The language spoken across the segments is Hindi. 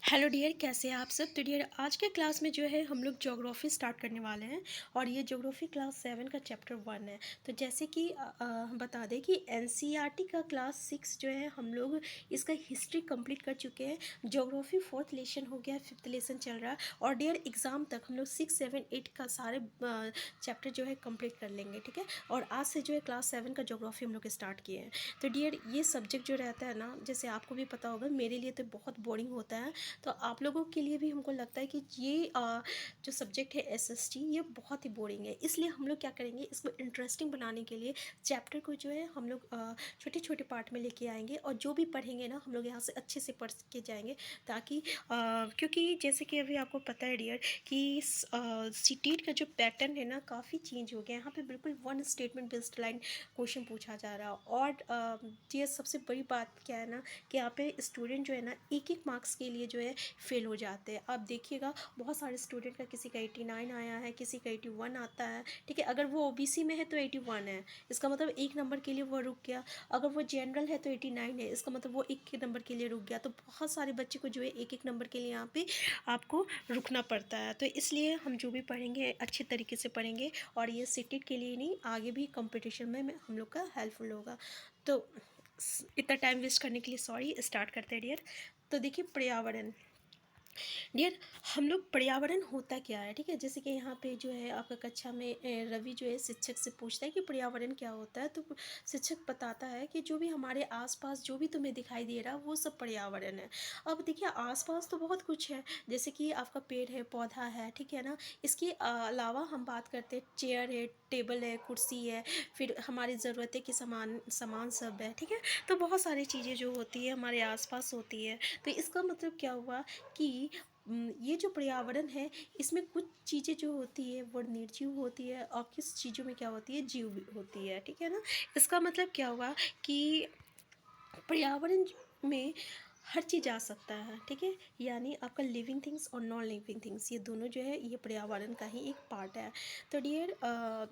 हेलो डियर, कैसे हैं आप सब। तो डियर, आज के क्लास में जो है हम लोग ज्योग्राफी स्टार्ट करने वाले हैं और ये ज्योग्राफी क्लास 7 का चैप्टर 1 है। तो जैसे कि हम बता दें कि एनसीईआरटी का क्लास 6 जो है हम लोग इसका हिस्ट्री कंप्लीट कर चुके हैं। ज्योग्राफी 4th लेसन हो गया, 5th लेसन चल रहा है और डियर एग्ज़ाम तक हम लोग 6, 7, 8 का सारे चैप्टर जो है कंप्लीट कर लेंगे, ठीक है। और आज से जो है क्लास 7 का ज्योग्राफी हम लोग स्टार्ट किए हैं। तो डियर, ये सब्जेक्ट जो रहता है ना, जैसे आपको भी पता होगा, मेरे लिए तो बहुत बोरिंग होता है। तो आप लोगों के लिए भी हमको लगता है कि ये जो सब्जेक्ट है एसएसटी, ये बहुत ही बोरिंग है। इसलिए हम लोग क्या करेंगे, इसको इंटरेस्टिंग बनाने के लिए चैप्टर को जो है हम लोग छोटे छोटे पार्ट में लेके आएंगे और जो भी पढ़ेंगे ना हम लोग यहाँ से अच्छे से पढ़ के जाएंगे, ताकि क्योंकि जैसे कि अभी आपको पता है डियर कि सीटेट का जो पैटर्न है ना काफ़ी चेंज हो गया। यहाँ पे बिल्कुल one statement based line question पूछा जा रहा है। और ये सबसे बड़ी बात क्या है ना, कि यहाँ पे स्टूडेंट जो है ना एक एक मार्क्स के लिए जो है फेल हो जाते हैं। आप देखिएगा बहुत सारे स्टूडेंट का किसी का 89 आया है, किसी का 81 आता है, ठीक है। अगर वो ओबीसी में है तो 81 है, इसका मतलब एक नंबर के लिए वो रुक गया। अगर वो जनरल है तो 89 है, इसका मतलब वो एक नंबर के लिए रुक गया। तो बहुत सारे बच्चे को जो है एक एक नंबर के लिए यहाँ पे आपको रुकना पड़ता है। तो इसलिए हम जो भी पढ़ेंगे अच्छे तरीके से पढ़ेंगे और ये सीटेट के लिए नहीं, आगे भी कंपटीशन में हम लोग का हेल्पफुल होगा। तो इतना टाइम वेस्ट करने के लिए सॉरी, स्टार्ट करते हैं डियर। तो देखिए, पर्यावरण डियर, हम लोग पर्यावरण होता क्या है, ठीक है। जैसे कि यहाँ पे जो है आपका कक्षा में रवि जो है शिक्षक से पूछता है कि पर्यावरण क्या होता है। तो शिक्षक बताता है कि जो भी हमारे आसपास जो भी तुम्हें दिखाई दे रहा है वो सब पर्यावरण है। अब देखिए, आसपास तो बहुत कुछ है, जैसे कि आपका पेड़ है, पौधा है, ठीक है ना। इसके अलावा हम बात करते हैं, चेयर है, टेबल है, कुर्सी है, फिर हमारी ज़रूरतें की सामान सामान सब है, ठीक है। तो बहुत सारी चीज़ें जो होती है हमारे आसपास होती है। तो इसका मतलब क्या हुआ कि ये जो पर्यावरण है, इसमें कुछ चीज़ें जो होती है वो निर्जीव होती है और किस चीज़ों में क्या होती है, जीव भी होती है, ठीक है ना। इसका मतलब क्या हुआ कि पर्यावरण में हर चीज़ आ सकता है, ठीक है। यानी आपका लिविंग थिंग्स और नॉन लिविंग थिंग्स, ये दोनों जो है ये पर्यावरण का ही एक पार्ट है। तो डियर,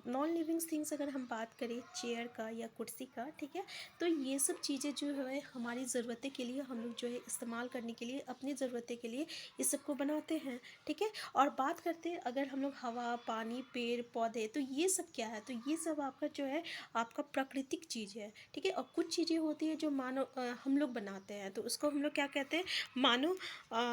नॉन लिविंग थिंग्स अगर हम बात करें चेयर का या कुर्सी का, ठीक है, तो ये सब चीज़ें जो है हमारी ज़रूरतें के लिए हम लोग जो है इस्तेमाल करने के लिए, अपनी ज़रूरतें के लिए इस सबको बनाते हैं, ठीक है। और बात करते हैं अगर हम लोग हवा, पानी, पेड़ पौधे, तो ये सब क्या है, तो ये सब आपका जो है आपका प्राकृतिक चीज़ है, ठीक है। और कुछ चीज़ें होती है जो मानव हम लोग बनाते हैं, तो उसको हम लोग क्या कहते हैं, मानव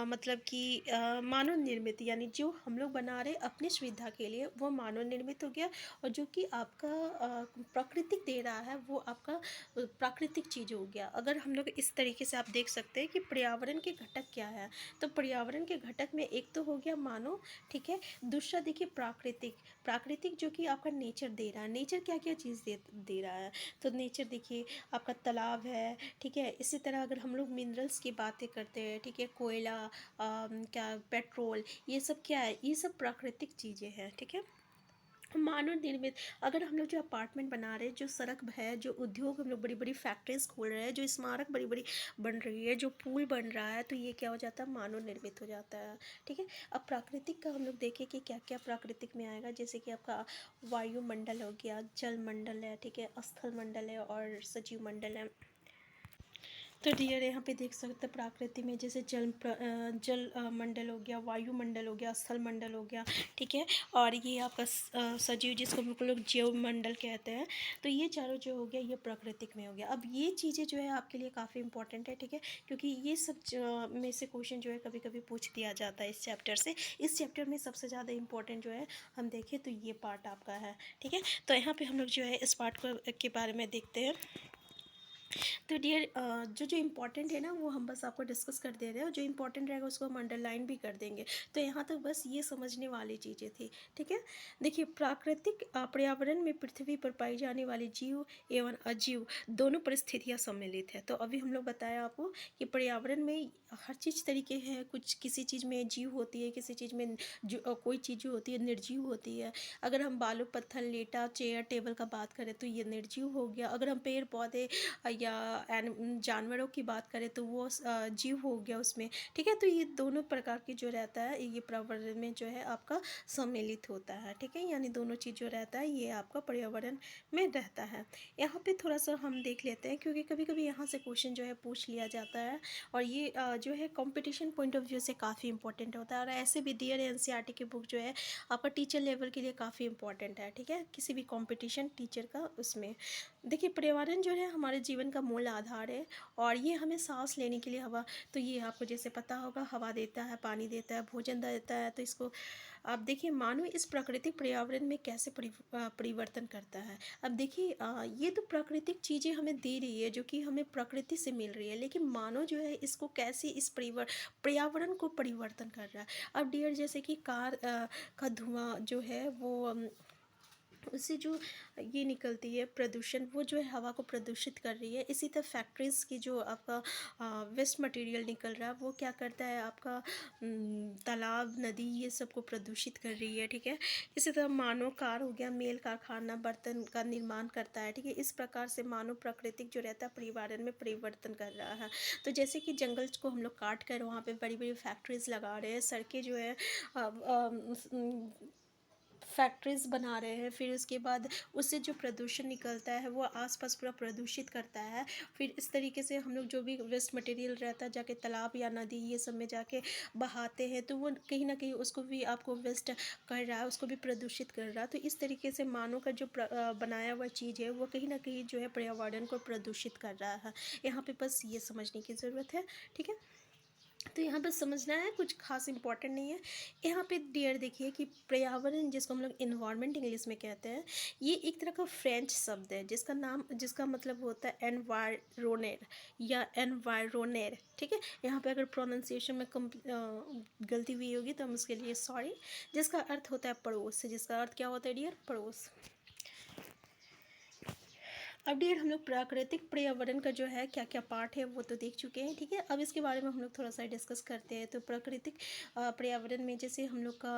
मतलब कि मानव निर्मित, यानी जो हम लोग बना रहे अपनी सुविधा के लिए वो मानव निर्मित हो गया। और जो कि आपका प्राकृतिक दे रहा है वो आपका प्राकृतिक चीज़ हो गया। अगर हम लोग इस तरीके से आप देख सकते हैं कि पर्यावरण के घटक क्या है, तो पर्यावरण के घटक में एक तो हो गया मानव, ठीक है। दूसरा देखिए प्राकृतिक, प्राकृतिक जो कि आपका नेचर दे रहा है। नेचर क्या क्या चीज़ दे रहा है, तो नेचर देखिए आपका तालाब है, ठीक है। इसी तरह अगर हम लोग मिनरल्स की बातें करते हैं, ठीक है, कोयला, क्या पेट्रोल, ये सब क्या है, ये सब प्राकृतिक चीज़ें हैं, ठीक है। मानव निर्मित, अगर हम लोग जो अपार्टमेंट बना रहे हैं, जो सड़क है, जो उद्योग हम लोग बड़ी बड़ी फैक्ट्रीज खोल रहे हैं, जो स्मारक बड़ी बड़ी बन रही है, जो पुल बन रहा है, तो ये क्या हो जाता है, मानव निर्मित हो जाता है, ठीक है। अब प्राकृतिक का हम लोग देखें कि क्या क्या प्राकृतिक में आएगा, जैसे कि आपका वायुमंडल हो गया, जल मंडल है, ठीक है, स्थल मंडल है और सजीव मंडल है। तो डियर, यहाँ पे देख सकते हैं प्रकृति में जैसे जल मंडल हो गया, वायुमंडल हो गया, स्थल मंडल हो गया, ठीक है। और ये आपका सजीव, जिसको हम लोग जैव मंडल कहते हैं। तो ये चारों जो हो गया ये प्राकृतिक में हो गया। अब ये चीज़ें जो है आपके लिए काफ़ी इंपॉर्टेंट है, ठीक है, क्योंकि ये सब में से क्वेश्चन जो है कभी कभी पूछ दिया जाता है इस चैप्टर से। इस चैप्टर में सबसे ज़्यादा इंपॉर्टेंट जो है हम देखें तो ये पार्ट आपका है, ठीक है। तो यहाँ पर हम लोग जो है इस पार्ट को के बारे में देखते हैं। तो डियर, जो जो इम्पोर्टेंट है ना वो हम बस आपको डिस्कस कर दे रहे हैं, और जो इम्पोर्टेंट रहेगा उसको हम अंडरलाइन भी कर देंगे। तो यहाँ तक बस ये समझने वाली चीज़ें थी, ठीक है। देखिए, प्राकृतिक पर्यावरण में पृथ्वी पर पाई जाने वाली जीव एवं अजीव दोनों परिस्थितियाँ सम्मिलित है। तो अभी हम लोग बताया आपको कि पर्यावरण में हर चीज़ तरीके हैं, कुछ किसी चीज़ में जीव होती है, किसी चीज़ में कोई चीज़ जो होती है निर्जीव होती है। अगर हम बालू पत्थर लेटा चेयर टेबल का बात करें तो ये निर्जीव हो गया। अगर हम पेड़ पौधे या जानवरों की बात करें तो वो जीव हो गया उसमें, ठीक है। तो ये दोनों प्रकार की जो रहता है ये पर्यावरण में जो है आपका सम्मिलित होता है, ठीक है। यानी दोनों चीज़ जो रहता है ये आपका पर्यावरण में रहता है। यहाँ पे थोड़ा सा हम देख लेते हैं, क्योंकि कभी कभी यहाँ से क्वेश्चन जो है पूछ लिया जाता है, और ये जो है कंपटीशन पॉइंट ऑफ व्यू से काफ़ी इंपॉर्टेंट होता है। और ऐसे भी डियर एनसीईआरटी की बुक जो है आपका टीचर लेवल के लिए काफ़ी इंपॉर्टेंट है, ठीक है, किसी भी कंपटीशन टीचर का उसमें। देखिए पर्यावरण जो है हमारे जीवन का मूल आधार है, और ये हमें सांस लेने के लिए हवा, तो ये आपको जैसे पता होगा हवा देता है, पानी देता है, भोजन देता है। तो इसको आप देखिए मानव इस प्राकृतिक पर्यावरण में कैसे परिवर्तन करता है। अब देखिए ये तो प्राकृतिक चीज़ें हमें दे रही है जो कि हमें प्रकृति से मिल रही है, लेकिन मानव जो है इसको कैसे इस पर्यावरण को परिवर्तन कर रहा है। अब डियर जैसे कि कार का धुआं जो है वो उससे जो ये निकलती है प्रदूषण, वो जो है हवा को प्रदूषित कर रही है। इसी तरह फैक्ट्रीज़ की जो आपका वेस्ट मटेरियल निकल रहा है वो क्या करता है आपका तालाब नदी ये सब को प्रदूषित कर रही है, ठीक है। इसी तरह मानव कार हो गया, मेल कारखाना बर्तन का निर्माण करता है, ठीक है। इस प्रकार से मानव प्राकृतिक जो रहता है पर्यावरण में परिवर्तन कर रहा है। तो जैसे कि जंगल को हम लोग काट कर वहाँ पे बड़ी बड़ी फैक्ट्रीज लगा रहे हैं, सड़कें जो है फैक्ट्रीज बना रहे हैं, फिर उसके बाद उससे जो प्रदूषण निकलता है वो आसपास पूरा प्रदूषित करता है। फिर इस तरीके से हम लोग जो भी वेस्ट मटेरियल रहता है जाके तालाब या नदी ये सब में जाके बहाते हैं, तो वो कहीं ना कहीं उसको भी आपको वेस्ट कर रहा है, उसको भी प्रदूषित कर रहा है। तो इस तरीके से मानव का जो बनाया हुआ चीज़ है वो कहीं ना कहीं जो है पर्यावरण को प्रदूषित कर रहा है। यहाँ पे बस ये समझने की ज़रूरत है, ठीक है। तो यहाँ पर समझना है, कुछ खास इंपॉर्टेंट नहीं है। यहाँ पे डियर देखिए कि पर्यावरण जिसको हम लोग इन्वायरमेंट इंग्लिश में कहते हैं, ये एक तरह का फ्रेंच शब्द है जिसका मतलब होता है एनवायरोनेर या एनवायरोनेर, ठीक है। यहाँ पे अगर प्रोनाउंसिएशन में गलती हुई होगी तो हम उसके लिए सॉरी। जिसका अर्थ होता है पड़ोस, जिसका अर्थ क्या होता है डियर, पड़ोस। अब डियर हम लोग प्राकृतिक पर्यावरण का जो है क्या क्या पार्ट है वो तो देख चुके हैं, ठीक है। अब इसके बारे में हम लोग थोड़ा सा डिस्कस करते हैं। तो प्राकृतिक पर्यावरण में जैसे हम लोग का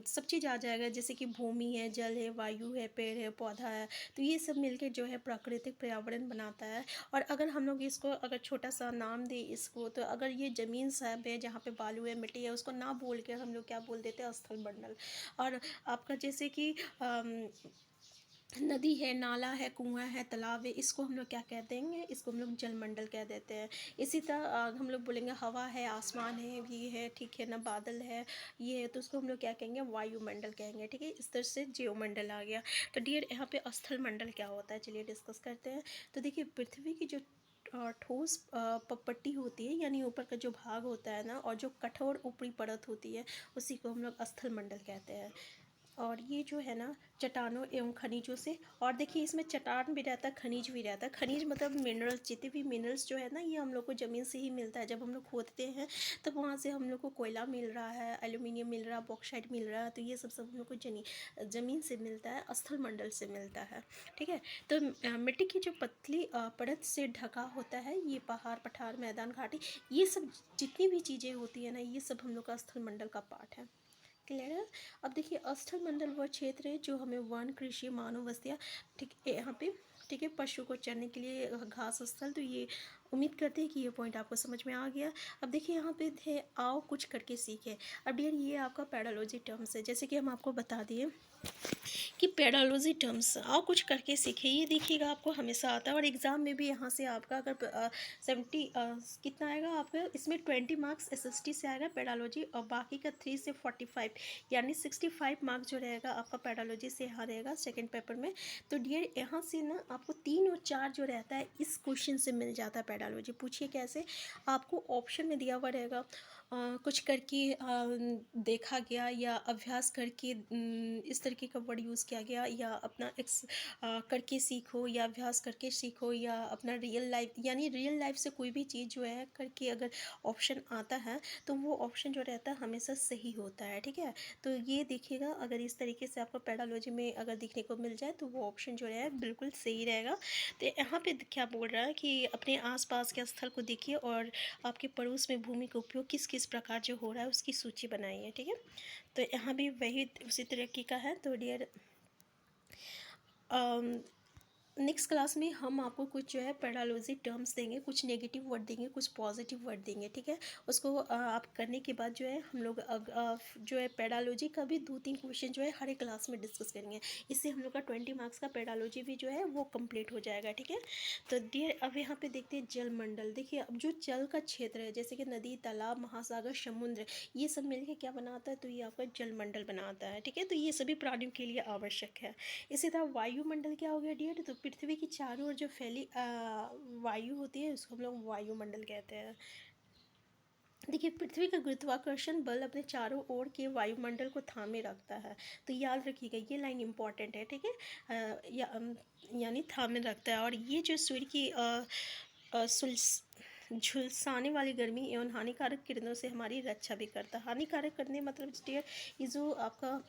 सब चीज़ आ जाएगा, जैसे कि भूमि है, जल है, वायु है, पेड़ है, पौधा है। तो ये सब मिलके जो है प्राकृतिक पर्यावरण बनाता है। और अगर हम लोग इसको अगर छोटा सा नाम दें इसको, तो अगर ये ज़मीन सब है जहाँ पे बालू है, मिट्टी है, उसको ना बोल के हम लोग क्या बोल देते हैं, स्थल मंडल। और आपका जैसे कि नदी है, नाला है, कुआं है, तालाब है, इसको हम लोग क्या कह देंगे, इसको हम लोग जलमंडल कह देते हैं। इसी तरह हम लोग बोलेंगे हवा है, आसमान है, ये है, ठीक है ना, बादल है, ये है, तो उसको हम लोग क्या कहेंगे, वायुमंडल कहेंगे, ठीक है। इस तरह से जीवमंडल आ गया। तो डियर यहाँ पे स्थल मंडल क्या होता है, चलिए डिस्कस करते हैं। तो देखिए पृथ्वी की जो ठोस पट्टी होती है, यानी ऊपर का जो भाग होता है ना, और जो कठोर ऊपरी परत होती है, उसी को हम लोग स्थल मंडल कहते हैं। और ये जो है ना चट्टानों एवं खनिजों से, और देखिए इसमें चट्टान भी रहता है, खनिज भी रहता है। खनिज मतलब मिनरल्स, जितने भी मिनरल्स जो है ना ये हम लोग को ज़मीन से ही मिलता है। जब हम लोग खोदते हैं तब वहाँ से हम लोग को कोयला मिल रहा है, एल्यूमिनियम मिल रहा है, बॉक्साइट मिल रहा है। तो ये सब हम लोग को ज़मीन से मिलता है, स्थल मंडल से मिलता है, ठीक है। तो मिट्टी की जो पतली परत से ढका होता है, ये पहाड़, पठार, मैदान, घाटी, ये सब जितनी भी चीज़ें होती है ना, ये सब हम लोग का स्थल मंडल का पार्ट है। क्लियर है। अब देखिए स्थल मंडल वह क्षेत्र है जो हमें वन, कृषि, मानव बस्तियाँ, ठीक है, यहाँ पे, ठीक है, पशु को चरने के लिए घास स्थल। तो ये उम्मीद करते हैं कि ये पॉइंट आपको समझ में आ गया। अब देखिए यहाँ पे थे आओ कुछ करके सीखे। अब डियर ये आपका पैडोलॉजी टर्म्स है, जैसे कि हम आपको बता दिए कि पैडोलॉजी टर्म्स आओ कुछ करके सीखे, ये देखिएगा आपको हमेशा आता है। और एग्ज़ाम में भी यहाँ से आपका अगर 70 कितना आएगा आपका, इसमें 20 मार्क्स एसएसटी से आएगा पैडोलॉजी, और बाकी का 3 से 45 यानी 65 मार्क्स जो रहेगा आपका पैडोलॉजी से यहाँ रहेगा सेकेंड पेपर में। तो डियर यहाँ से ना आपको 3 और 4 जो रहता है इस क्वेश्चन से मिल जाता है पैडोलॉजी। पूछिए कैसे, आपको ऑप्शन में दिया हुआ रहेगा कुछ करके देखा गया, या अभ्यास करके इस तरीके का वर्ड यूज़ किया गया, या अपना करके सीखो, या अभ्यास करके सीखो, या अपना रियल लाइफ, यानी रियल लाइफ से कोई भी चीज़ जो है करके अगर ऑप्शन आता है तो वो ऑप्शन जो रहता है हमेशा सही होता है, ठीक है। तो ये देखिएगा अगर इस तरीके से आपको पैडोलॉजी में अगर दिखने को मिल जाए तो वो ऑप्शन जो है बिल्कुल सही रहेगा। तो यहाँ पे क्या बोल रहा है कि अपने आसपास के स्थल को देखिए और आपके पड़ोस में भूमि का उपयोग किस किस प्रकार जो हो रहा है उसकी सूची बनाइए, ठीक है। तो यहाँ भी वही उसी तरीके का है। तो डियर नेक्स्ट क्लास में हम आपको कुछ जो है पेडालॉजी टर्म्स देंगे, कुछ नेगेटिव वर्ड देंगे, कुछ पॉजिटिव वर्ड देंगे, ठीक है। उसको आप करने के बाद जो है हम लोग जो है पेडालॉजी का भी 2-3 क्वेश्चन जो है हर एक क्लास में डिस्कस करेंगे। इससे हम लोग का 20 मार्क्स का पेडालॉजी भी जो है वो कंप्लीट हो जाएगा, ठीक है। तो डियर अब यहाँ पे देखते हैं जल मंडल। देखिए अब जो जल का क्षेत्र है जैसे कि नदी, तालाब, महासागर, समुद्र, ये सब मिलके क्या बनाता है, तो ये आपका जल मंडल बनाता है, ठीक है। तो ये सभी प्राणियों के लिए आवश्यक है। इसी तरह वायुमंडल क्या हो गया डियर, तो पृथ्वी की चारों ओर जो फैली वायु होती है उसको हम लोग वायुमंडल कहते हैं। देखिए पृथ्वी का गुरुत्वाकर्षण बल अपने चारों ओर के वायुमंडल को थामे रखता है। तो याद रखिएगा ये लाइन इंपॉर्टेंट है, ठीक है। यानी थामे रखता है। और ये जो सूर्य की झुलसाने वाली गर्मी एवं हानिकारक किरणों से हमारी रक्षा भी करता है। हानिकारक करने मतलब डियर ये जो आपका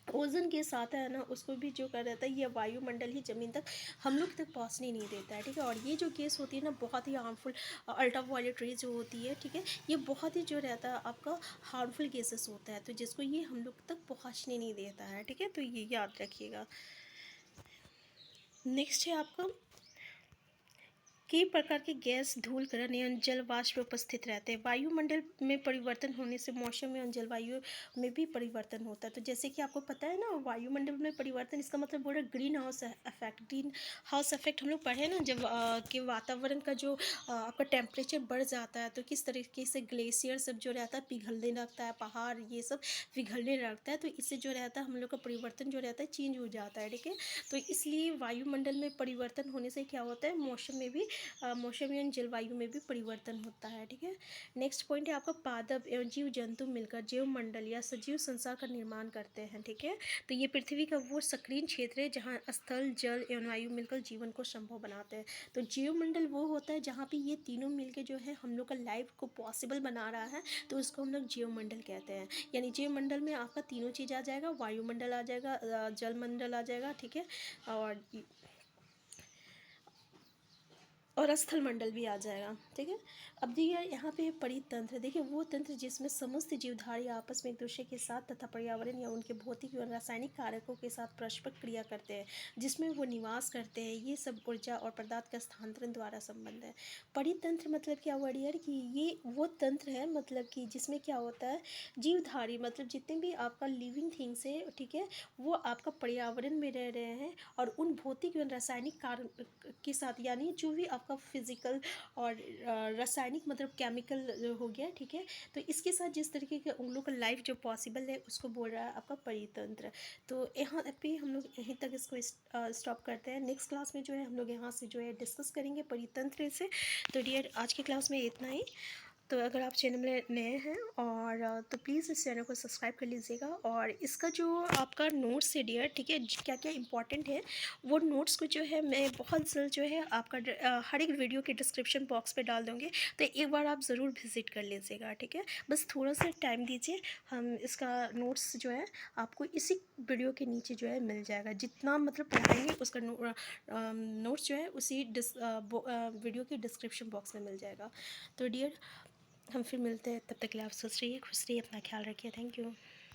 ओजन के साथ है ना, उसको भी जो कर रहता है ये वायुमंडल ही ज़मीन तक हम लोग तक पहुंचने नहीं देता है, ठीक है। और ये जो गैस होती है ना बहुत ही हार्मफुल, अल्ट्रावायलेट रेज जो होती है, ठीक है, ये बहुत ही जो रहता है आपका हार्मफुल गैसेस होता है, तो जिसको ये हम लोग तक पहुंचने नहीं देता है, ठीक है। तो ये याद रखिएगा। नेक्स्ट है आपका कई प्रकार के गैस, धूल कण एवं जल वाष्प उपस्थित रहते हैं। वायुमंडल में परिवर्तन होने से मौसम एवं जलवायु में भी परिवर्तन होता है। तो जैसे कि आपको पता है ना वायुमंडल में परिवर्तन, इसका मतलब बोल रहा है green house effect. Green house effect हम लोग पढ़े ना जब कि वातावरण का जो आपका टेम्परेचर बढ़ जाता है तो किस तरीके से ग्लेशियर सब जो रहता है पिघलने लगता है, पहाड़ ये सब पिघलने लगता है, तो इससे जो रहता है हम लोग का परिवर्तन जो रहता है चेंज हो जाता है, ठीक है। तो इसलिए वायुमंडल में परिवर्तन होने से क्या होता है मौसम में भी मौसम एवं जलवायु में भी परिवर्तन होता है, ठीक है। नेक्स्ट पॉइंट है आपका पादप एवं जीव जंतु मिलकर जीव मंडल या सजीव संसार का निर्माण करते हैं, ठीक है। तो ये पृथ्वी का वो सक्रिय क्षेत्र है जहाँ स्थल, जल एवं वायु मिलकर जीवन को संभव बनाते हैं। तो जीव मंडल वो होता है जहाँ पे ये तीनों मिलकर जो है हम लोग का लाइफ को पॉसिबल बना रहा है, तो उसको हम लोग जीव मंडल कहते हैं। यानी जीव मंडल में आपका तीनों चीज़ आ जाएगा, वायुमंडल आ जाएगा, जल मंडल आ जाएगा, ठीक है, और स्थल मंडल भी आ जाएगा, ठीक है। अब देखिए यहाँ पे परितंत्र, देखिए वो तंत्र जिसमें समस्त जीवधारी आपस में एक दूसरे के साथ तथा पर्यावरण या उनके भौतिक और रासायनिक कारकों के साथ परस्पर क्रिया करते हैं, जिसमें वो निवास करते हैं, ये सब ऊर्जा और पदार्थ का स्थानांतरण द्वारा संबंध है। परितंत्र मतलब क्या हुआ डियर कि ये वो तंत्र है मतलब कि जिसमें क्या होता है जीवधारी मतलब जितने भी आपका लिविंग थिंग्स है, ठीक है, वो आपका पर्यावरण में रह रहे हैं और उन भौतिक एवं रासायनिक कार्य के साथ, यानी जो भी आपका फिजिकल और रासायनिक मतलब केमिकल हो गया, ठीक है। तो इसके साथ जिस तरीके के उन लोग का लाइफ जो पॉसिबल है उसको बोल रहा है आपका परितंत्र। तो यहाँ पे हम लोग यहीं तक इसको स्टॉप करते हैं। नेक्स्ट क्लास में जो है हम लोग यहाँ से जो है डिस्कस करेंगे परितंत्र से। तो डियर आज की क्लास में इतना ही। तो अगर आप चैनल में नए हैं और तो प्लीज़ इस चैनल को सब्सक्राइब कर लीजिएगा। और इसका जो आपका नोट्स है डियर, ठीक है, क्या क्या इंपॉर्टेंट है वो नोट्स को जो है मैं बहुत जल्द जो है आपका हर एक वीडियो के डिस्क्रिप्शन बॉक्स पे डाल दूँगी, तो एक बार आप ज़रूर विज़िट कर लीजिएगा, ठीक है। बस थोड़ा सा टाइम दीजिए, हम इसका नोट्स जो है आपको इसी वीडियो के नीचे जो है मिल जाएगा। जितना मतलब पढ़ाएंगे उसका नोट्स जो है उसी वीडियो के डिस्क्रिप्शन बॉक्स में मिल जाएगा। तो डियर हम फिर मिलते हैं, तब तक के लिए आप सोच रहिए, खुश रहिए, अपना ख्याल रखिए। Thank you.